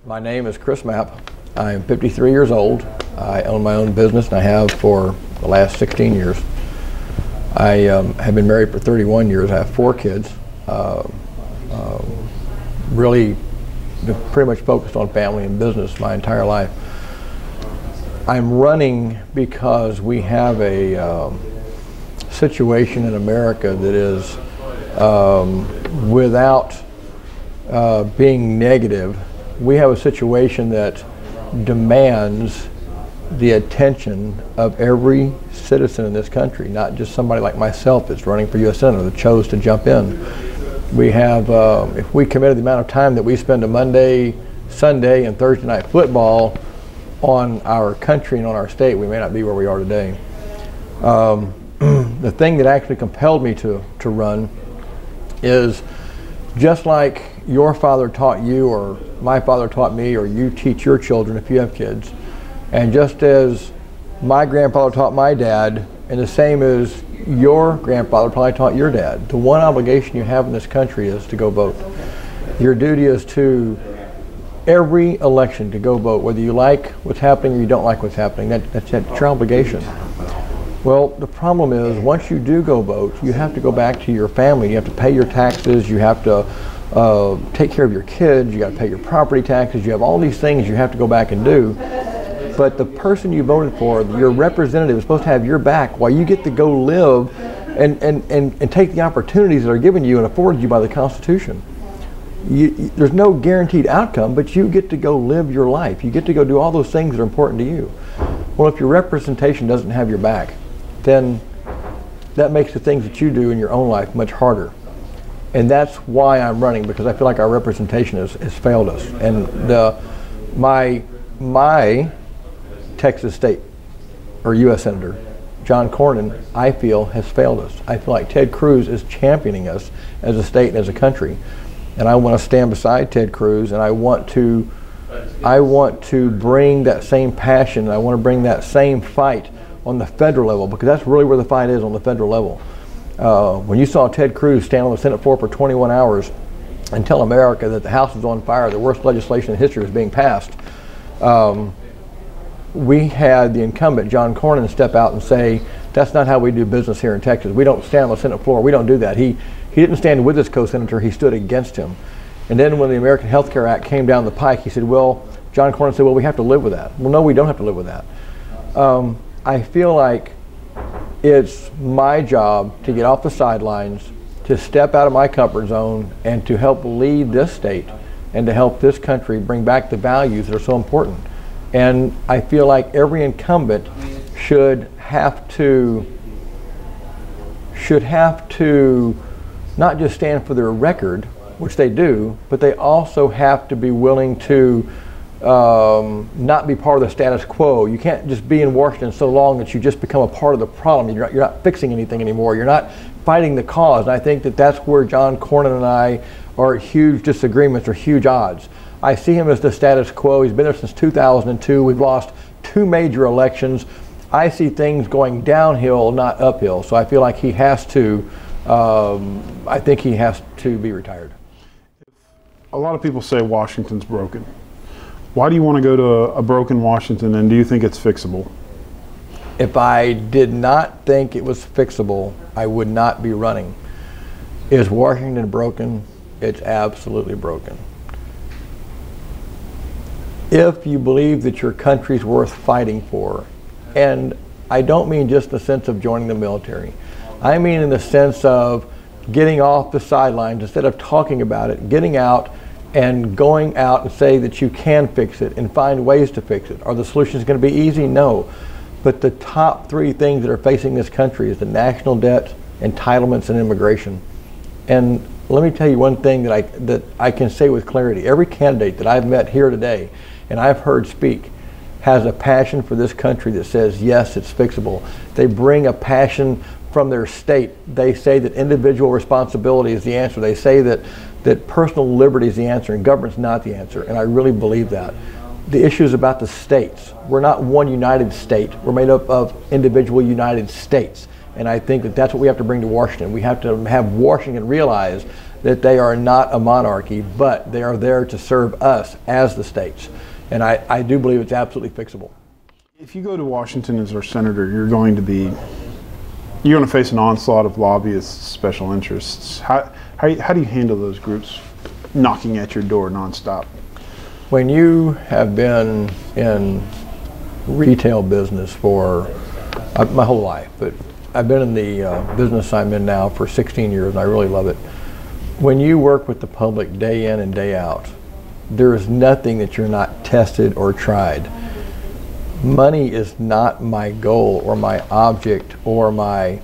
My name is Chris Mapp. I am 53 years old. I own my own business, and I have for the last 16 years. I have been married for 31 years. I have 4 kids. Really been pretty much focused on family and business my entire life. I'm running because we have a situation in America that is, without being negative, we have a situation that demands the attention of every citizen in this country, not just somebody like myself that's running for U.S. Senator that chose to jump in. We have, if we committed the amount of time that we spend on Monday, Sunday, and Thursday night football on our country and on our state, we may not be where we are today. The thing that actually compelled me to run is just like your father taught you, or my father taught me, or you teach your children if you have kids, and just as my grandfather taught my dad, and the same as your grandfather probably taught your dad, the one obligation you have in this country is to go vote. Your duty is to every election to go vote, whether you like what's happening or you don't like what's happening. That's your obligation. Well, the problem is once you do go vote, you have to go back to your family. You have to pay your taxes. You have to take care of your kids. You got to pay your property taxes. You have all these things you have to go back and do. But the person you voted for, your representative, is supposed to have your back while you get to go live and take the opportunities that are given you and afforded you by the Constitution. There's no guaranteed outcome, but you get to go live your life. You get to go do all those things that are important to you. Well, if your representation doesn't have your back, then that makes the things that you do in your own life much harder. And that's why I'm running, because I feel like our representation has failed us. And my Texas State or U.S. Senator, John Cornyn, I feel has failed us. I feel like Ted Cruz is championing us as a state and as a country. And I want to stand beside Ted Cruz, and I want to bring that same passion, and I want to bring that same fight on the federal level, because that's really where the fight is, on the federal level. When you saw Ted Cruz stand on the Senate floor for 21 hours and tell America that the House is on fire, the worst legislation in history is being passed, we had the incumbent, John Cornyn, step out and say, that's not how we do business here in Texas. We don't stand on the Senate floor. We don't do that. He didn't stand with his co-senator. He stood against him. And then when the American Health Care Act came down the pike, he said, well, John Cornyn said, well, we have to live with that. Well, no, we don't have to live with that. I feel like it's my job to get off the sidelines, to step out of my comfort zone, and to help lead this state and to help this country bring back the values that are so important. And I feel like every incumbent should have to not just stand for their record, which they do, but they also have to be willing to not be part of the status quo. You can't just be in Washington so long that you just become a part of the problem. You're not fixing anything anymore. You're not fighting the cause. And I think that that's where John Cornyn and I are at huge disagreements or huge odds. I see him as the status quo. He's been there since 2002. We've lost 2 major elections. I see things going downhill, not uphill. So I feel like he has to, I think he has to be retired. A lot of people say Washington's broken. Why do you want to go to a broken Washington, and do you think it's fixable? If I did not think it was fixable, I would not be running. Is Washington broken? It's absolutely broken. If you believe that your country's worth fighting for, and I don't mean just in the sense of joining the military, I mean in the sense of getting off the sidelines, instead of talking about it, getting out and going out and say that you can fix it and find ways to fix it. Are the solutions going to be easy? No. But the top 3 things that are facing this country is the national debt, entitlements, and immigration. And let me tell you one thing that I can say with clarity. Every candidate that I've met here today and I've heard speak has a passion for this country that says, yes, it's fixable. They bring a passion from their state. They say that individual responsibility is the answer. They say that personal liberty is the answer and government's not the answer. And I really believe that. The issue is about the states. We're not one united state. We're made up of individual united states. And I think that that's what we have to bring to Washington. We have to have Washington realize that they are not a monarchy, but they are there to serve us as the states. And I do believe it's absolutely fixable. If you go to Washington as our senator, you're going to face an onslaught of lobbyists, special interests. How do you handle those groups knocking at your door nonstop? When you have been in retail business for my whole life, but I've been in the business I'm in now for 16 years, and I really love it. When you work with the public day in and day out, there is nothing that you're not tested or tried. Money is not my goal or my object or my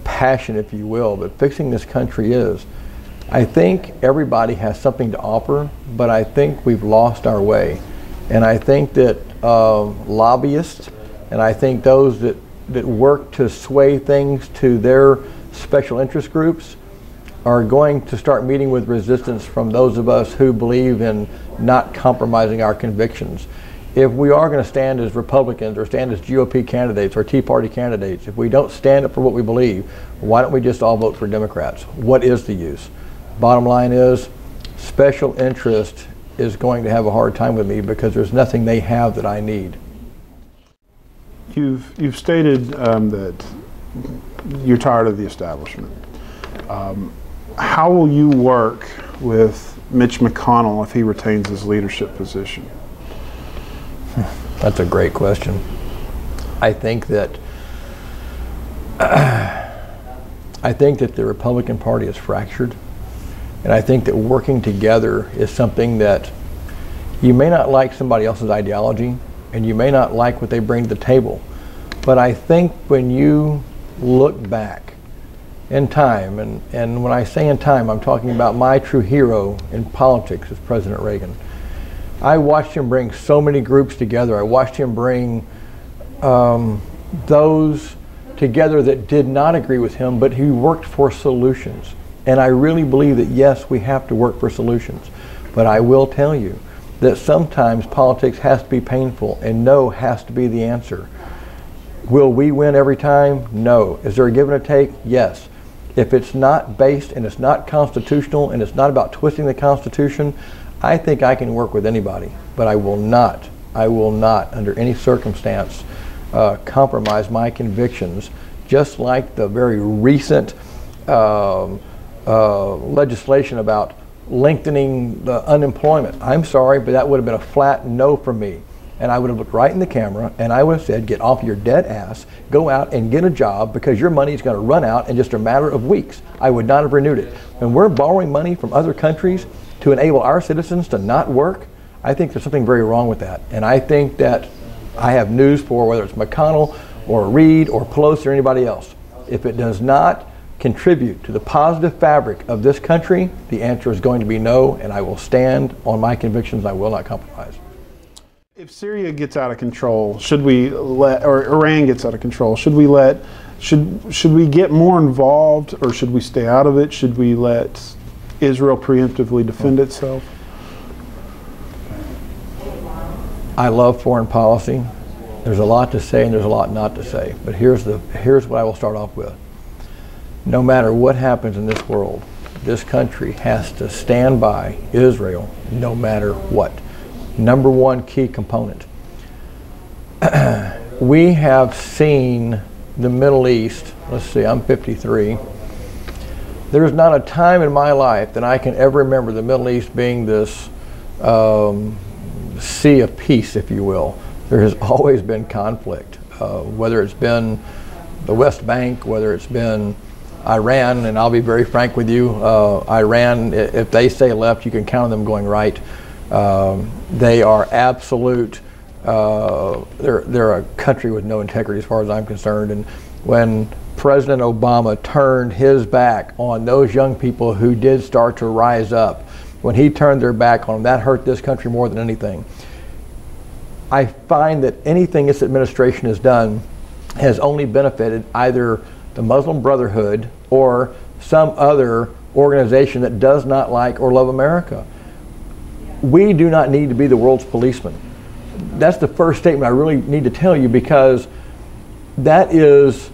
passion, if you will, but fixing this country is. I think everybody has something to offer, but I think we've lost our way. And I think that lobbyists, and I think those that work to sway things to their special interest groups are going to start meeting with resistance from those of us who believe in not compromising our convictions. If we are going to stand as Republicans or stand as GOP candidates or Tea Party candidates, if we don't stand up for what we believe, why don't we just all vote for Democrats? What is the use? Bottom line is, special interest is going to have a hard time with me because there's nothing they have that I need. You've stated that you're tired of the establishment. How will you work with Mitch McConnell if he retains his leadership position? That's a great question. I think that the Republican Party is fractured, and I think that working together is something that you may not like somebody else's ideology, and you may not like what they bring to the table, but I think when you look back in time, and when I say in time, I'm talking about my true hero in politics is President Reagan. I watched him bring so many groups together. I watched him bring those together that did not agree with him, but he worked for solutions. And I really believe that yes, we have to work for solutions. But I will tell you that sometimes politics has to be painful, and no has to be the answer. Will we win every time? No. Is there a give and a take? Yes. If it's not based and it's not constitutional and it's not about twisting the Constitution, I think I can work with anybody, but I will not under any circumstance compromise my convictions, just like the very recent legislation about lengthening the unemployment. I'm sorry, but that would have been a flat no for me. And I would have looked right in the camera and I would have said, get off your dead ass, go out and get a job because your money is going to run out in just a matter of weeks. I would not have renewed it. When we're borrowing money from other countries to enable our citizens to not work, I think there's something very wrong with that. And I think that I have news for whether it's McConnell or Reid or Pelosi or anybody else. If it does not contribute to the positive fabric of this country, the answer is going to be no, and I will stand on my convictions. I will not compromise. If Syria gets out of control, should we let, or Iran gets out of control, should we get more involved, or should we stay out of it? Should we let Israel preemptively defend itself? I love foreign policy. There's a lot to say and there's a lot not to say. But here's what I will start off with. No matter what happens in this world, this country has to stand by Israel no matter what. Number one key component. We have seen the Middle East, let's see, I'm 53. There's not a time in my life that I can ever remember the Middle East being this sea of peace, if you will. There has always been conflict, whether it's been the West Bank, whether it's been Iran, and I'll be very frank with you, Iran, if they say left, you can count on them going right. They are absolute, they're a country with no integrity as far as I'm concerned. And when President Obama turned his back on those young people who did start to rise up, when he turned their back on them, that hurt this country more than anything. I find that anything this administration has done has only benefited either the Muslim Brotherhood or some other organization that does not like or love America. We do not need to be the world's policeman. That's the first statement I really need to tell you, because that is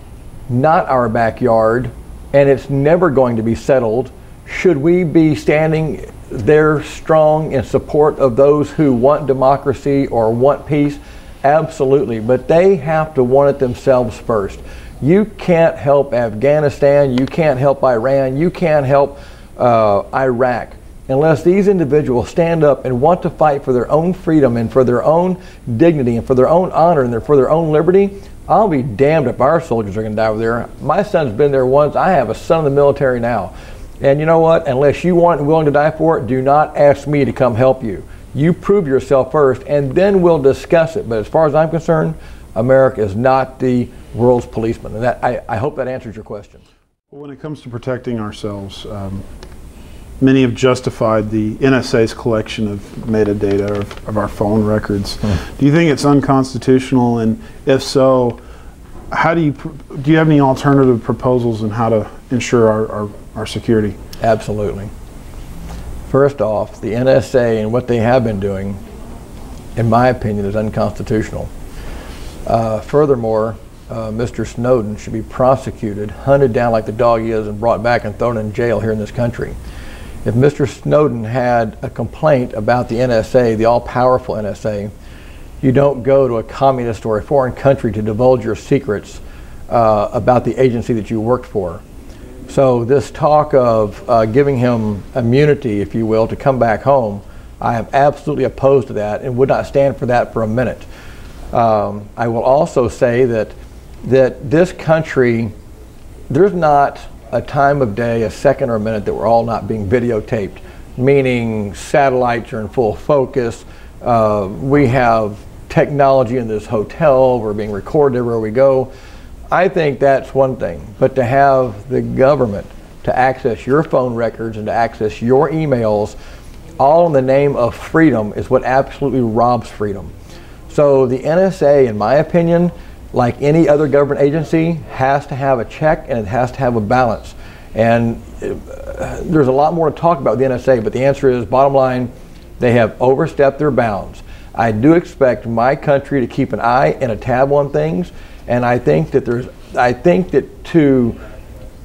not our backyard, and it's never going to be settled Should we be standing there strong in support of those who want democracy or want peace? Absolutely, but they have to want it themselves first. You can't help Afghanistan, you can't help Iran, you can't help Iraq unless these individuals stand up and want to fight for their own freedom and for their own dignity and for their own honor and for their own liberty. I'll be damned if our soldiers are going to die over there. My son's been there once. I have a son in the military now. And you know what? Unless you want and willing to die for it, do not ask me to come help you. You prove yourself first, and then we'll discuss it. But as far as I'm concerned, America is not the world's policeman. And that, I hope that answers your question. When it comes to protecting ourselves, many have justified the NSA's collection of metadata of our phone records. Do you think it's unconstitutional? And if so, how do you have any alternative proposals on how to ensure our security? Absolutely. First off, the NSA and what they have been doing, in my opinion, is unconstitutional. Furthermore, Mr. Snowden should be prosecuted, hunted down like the dog he is, and brought back and thrown in jail here in this country. If Mr. Snowden had a complaint about the NSA, the all-powerful NSA, you don't go to a communist or a foreign country to divulge your secrets about the agency that you worked for. So this talk of giving him immunity, if you will, to come back home, I am absolutely opposed to that and would not stand for that for a minute. I will also say that this country, there's not a time of day, a second or a minute that we're all not being videotaped, meaning satellites are in full focus. We have technology in this hotel, we're being recorded everywhere we go. I think that's one thing, but to have the government to access your phone records and to access your emails, all in the name of freedom, is what absolutely robs freedom. So the NSA, in my opinion, like any other government agency, has to have a check and it has to have a balance. And there's a lot more to talk about with the NSA, but the answer is, bottom line, they have overstepped their bounds. I do expect my country to keep an eye and a tab on things, and I think that to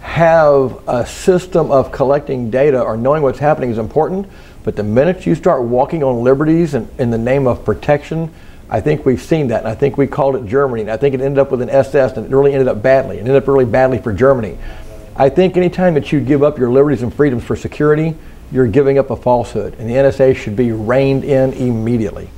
have a system of collecting data or knowing what's happening is important, but the minute you start walking on liberties in the name of protection, I think we've seen that, and I think we called it Germany, and I think it ended up with an SS, and it really ended up badly. It ended up really badly for Germany. I think anytime that you give up your liberties and freedoms for security, you're giving up a falsehood, and the NSA should be reined in immediately.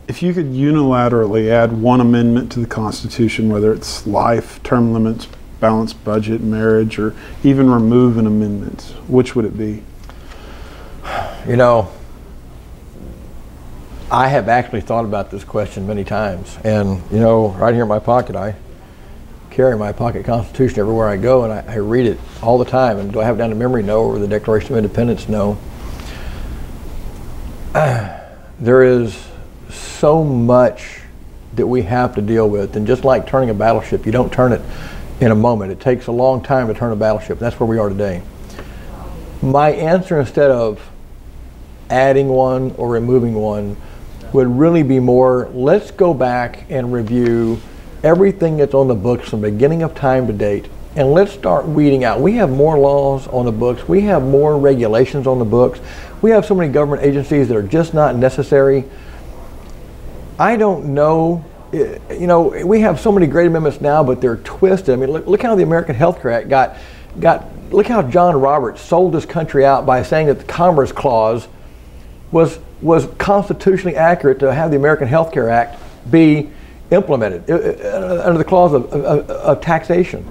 If you could unilaterally add one amendment to the Constitution, whether it's life, term limits, balanced budget, marriage, or even remove an amendment, which would it be? You know, I have actually thought about this question many times, and you know, right here in my pocket, I carry my pocket Constitution everywhere I go, and I read it all the time. And do I have it down to memory? No. Or the Declaration of Independence? No. There is so much that we have to deal with, and just like turning a battleship, you don't turn it in a moment. It takes a long time to turn a battleship. That's where we are today. My answer, instead of adding one or removing one, would really be more, let's go back and review everything that's on the books from the beginning of time to date, and let's start weeding out. We have more laws on the books, we have more regulations on the books, we have so many government agencies that are just not necessary. I don't know, you know, we have so many great amendments now, but they're twisted. I mean, look how the American Health Care Act look how John Roberts sold this country out by saying that the Commerce Clause was constitutionally accurate to have the American Health Care Act be implemented under the clause of taxation.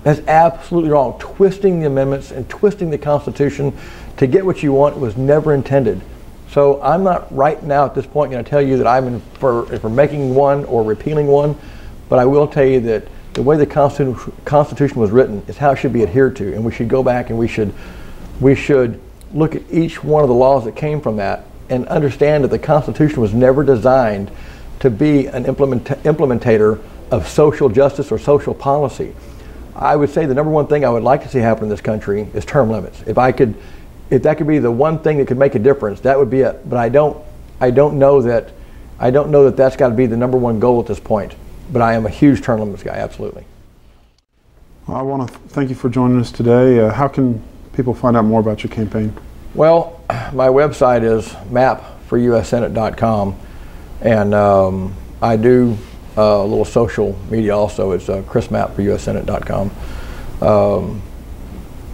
That's absolutely wrong. Twisting the amendments and twisting the Constitution to get what you want was never intended. So I'm not right now at this point going to tell you that I'm for making one or repealing one, but I will tell you that the way the Constitution was written is how it should be adhered to, and we should go back and we should look at each one of the laws that came from that and understand that the Constitution was never designed to be an implementator of social justice or social policy. I would say the number one thing I would like to see happen in this country is term limits. If that could be the one thing that could make a difference, that would be it. But I don't know that that's got to be the number one goal at this point. But I am a huge term limits guy, absolutely. I want to thank you for joining us today. How can people find out more about your campaign? Well, my website is mapforusenate.com, and I do a little social media also. It's Chris Mapp for usenate.com.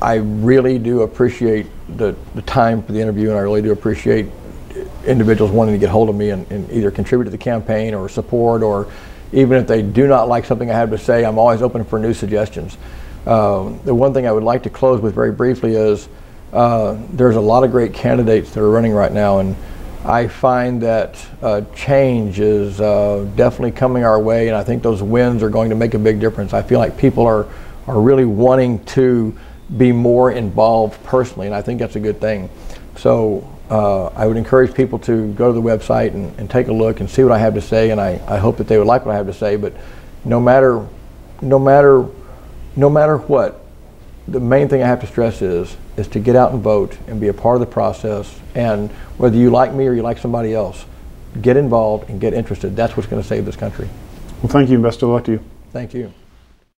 I really do appreciate the time for the interview, and I really do appreciate individuals wanting to get hold of me and either contribute to the campaign or support, or even if they do not like something I have to say, I'm always open for new suggestions. The one thing I would like to close with very briefly is there's a lot of great candidates that are running right now, and I find that change is definitely coming our way, and I think those wins are going to make a big difference. I feel like people are really wanting to be more involved personally, and I think that's a good thing. So I would encourage people to go to the website and take a look and see what I have to say, and I hope that they would like what I have to say. But no matter what, the main thing I have to stress is to get out and vote and be a part of the process. And whether you like me or you like somebody else, get involved and get interested. That's what's going to save this country. Well, thank you, and best of luck to you. Thank you.